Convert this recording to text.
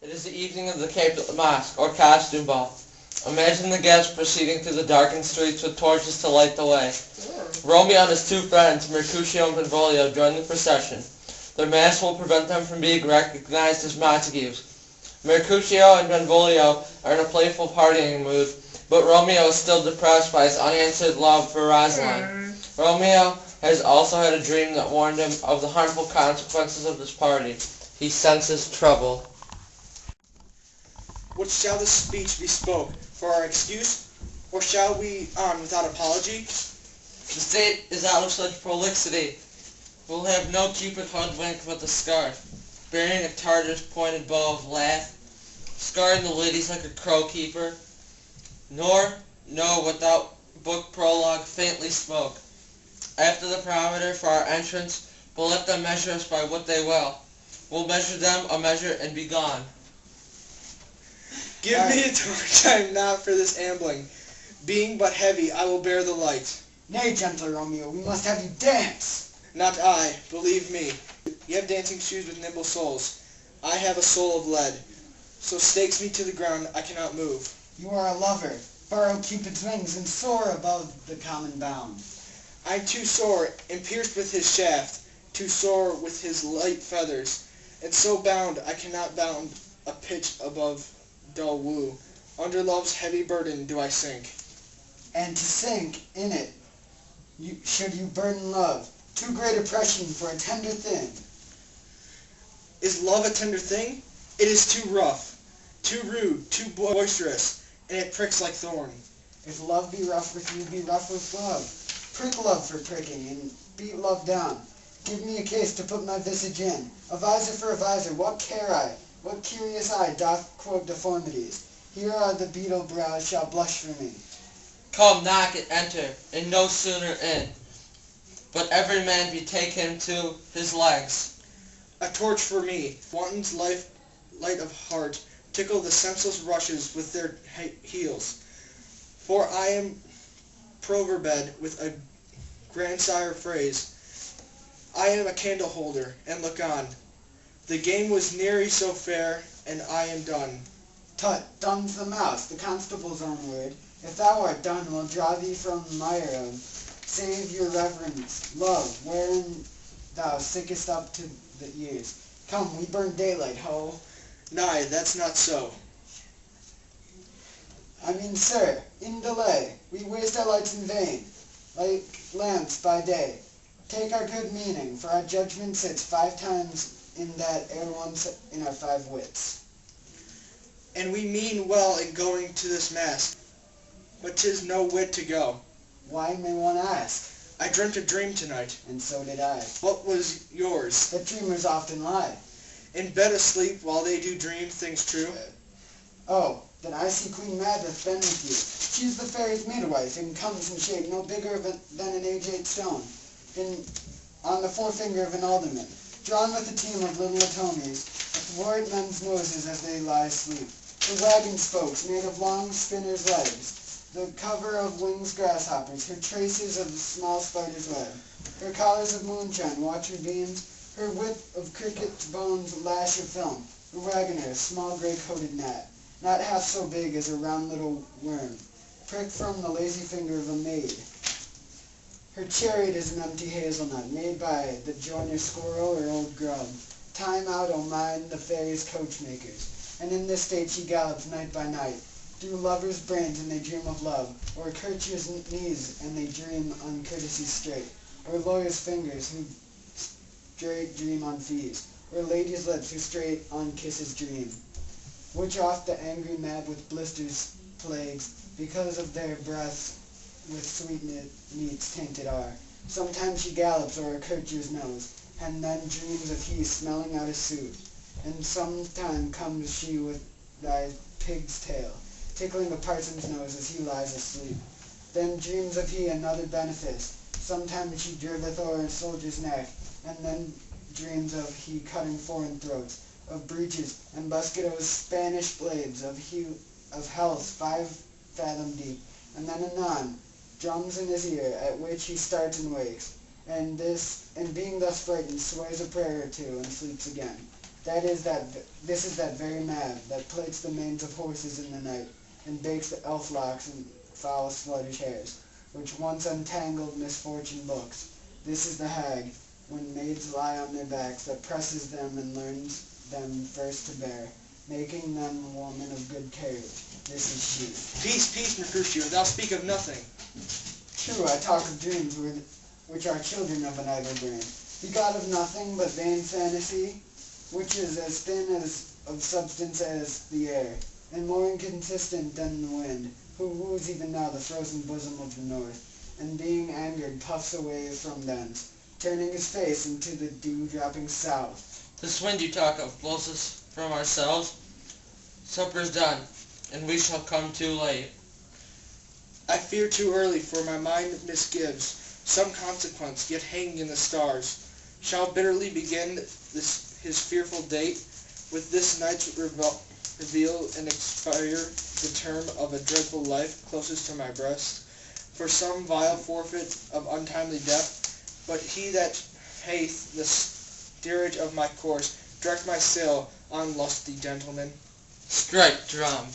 It is the evening of the Capulet Mosque, or costume ball. Imagine the guests proceeding through the darkened streets with torches to light the way. Romeo and his two friends, Mercutio and Benvolio, join the procession. Their masks will prevent them from being recognized as Montagues. Mercutio and Benvolio are in a playful partying mood, but Romeo is still depressed by his unanswered love for Rosaline. Romeo has also had a dream that warned him of the harmful consequences of this party. He senses trouble. What shall this speech be spoke? For our excuse? Or shall we on without apology? The state is out of such prolixity. We'll have no Cupid hoodwink with a scarf, bearing a Tartar's pointed bow of lath, scarring the ladies like a crow keeper, nor, no, without book prologue faintly spoke. After the parameter for our entrance, we'll let them measure us by what they will. We'll measure them a measure and be gone. Give me a torch, I am not for this ambling. Being but heavy, I will bear the light. Nay, gentle Romeo, we must have you dance. Not I, believe me. You have dancing shoes with nimble soles. I have a soul of lead. So stakes me to the ground, I cannot move. You are a lover. Borrow Cupid's wings and soar above the common bound. I too soar, and pierced with his shaft, too soar with his light feathers, and so bound I cannot bound a pitch above dull woo. Under love's heavy burden do I sink. And to sink in it, should you burden love, too great oppression for a tender thing. Is love a tender thing? It is too rough, too rude, too boisterous, and it pricks like thorn. If love be rough with you, be rough with love. Prick love for pricking, and beat love down. Give me a case to put my visage in. A visor for a visor, what care I? What curious eye doth quote deformities? Here are the beetle brows shall blush for me. Come, knock and enter, and no sooner in, but every man betake him to his legs. A torch for me, wanton's light of heart, tickle the senseless rushes with their heels. For I am proverbed with a grandsire phrase, I am a candle holder, and look on. The game was nearly so fair, and I am done. Tut, dumb's the mouse, the constable's own word. If thou art done, we'll draw thee from mire of. Save your reverence, love, wherein thou sickest up to the ears. Come, we burn daylight, ho. Nay, that's not so. I mean, sir, in delay, we waste our lights in vain, like lamps by day. Take our good meaning, for our judgment sits 5 times in that ere once in our 5 wits. And we mean well in going to this mass, but 'tis no wit to go. Why, may one ask? I dreamt a dream tonight. And so did I. What was yours? That dreamers often lie. In bed asleep while they do dream things true. Oh, then I see Queen Madness been with you. She's the fairy's midwife, and comes in shape no bigger than an agate stone, on the forefinger of an alderman, drawn with a team of little atomies, athwart men's noses as they lie asleep. Her wagon spokes made of long spinner's legs, the cover of wings grasshoppers, her traces of small spider's web, her collars of moonshine, watcher beams, her whip of cricket's bones lash of film, her wagoner, a small gray-coated gnat, not half so big as a round little worm, pricked from the lazy finger of a maid. Her chariot is an empty hazelnut, made by the joiner squirrel or old grub. Time out, O mine, the fairies' coachmakers, and in this state she gallops night by night, through lovers' brains and they dream of love, or courtiers' knees and they dream on courtesy straight, or lawyers' fingers who straight dream on fees, or ladies' lips who straight on kisses dream, which oft the angry mad with blisters plagues, because of their breaths with sweet meats tainted are. Sometimes she gallops o'er a courtier's nose, and then dreams of he smelling out a suit, and sometime comes she with thy pig's tail, tickling a parson's nose as he lies asleep. Then dreams of he another benefice, sometimes she driveth o'er a soldier's neck, and then dreams of he cutting foreign throats, of breeches and musquetoes, Spanish blades, of health 5 fathom deep, and then anon drums in his ear, at which he starts and wakes, and being thus frightened, swears a prayer or two, and sleeps again. This is that very man that plates the manes of horses in the night, and bakes the elf locks and foul sluttish hairs, which once untangled misfortune looks. This is the hag, when maids lie on their backs, that presses them and learns them first to bear, making them women of good carriage. This is she. Peace, peace, Mercutio, thou speak of nothing. True, I talk of dreams which are children of an idle brain, begot of nothing but vain fantasy, which is as thin as of substance as the air, and more inconsistent than the wind, who woos even now the frozen bosom of the north, and being angered puffs away from thence, turning his face into the dew-dropping south. This wind you talk of blows us from ourselves. Supper's done, and we shall come too late. I fear too early, for my mind misgives some consequence, yet hanging in the stars, shall bitterly begin his fearful date, with this night's reveal and expire the term of a dreadful life closest to my breast, for some vile forfeit of untimely death. But he that hath the steerage of my course, direct my sail on, lusty gentlemen. Strike drum.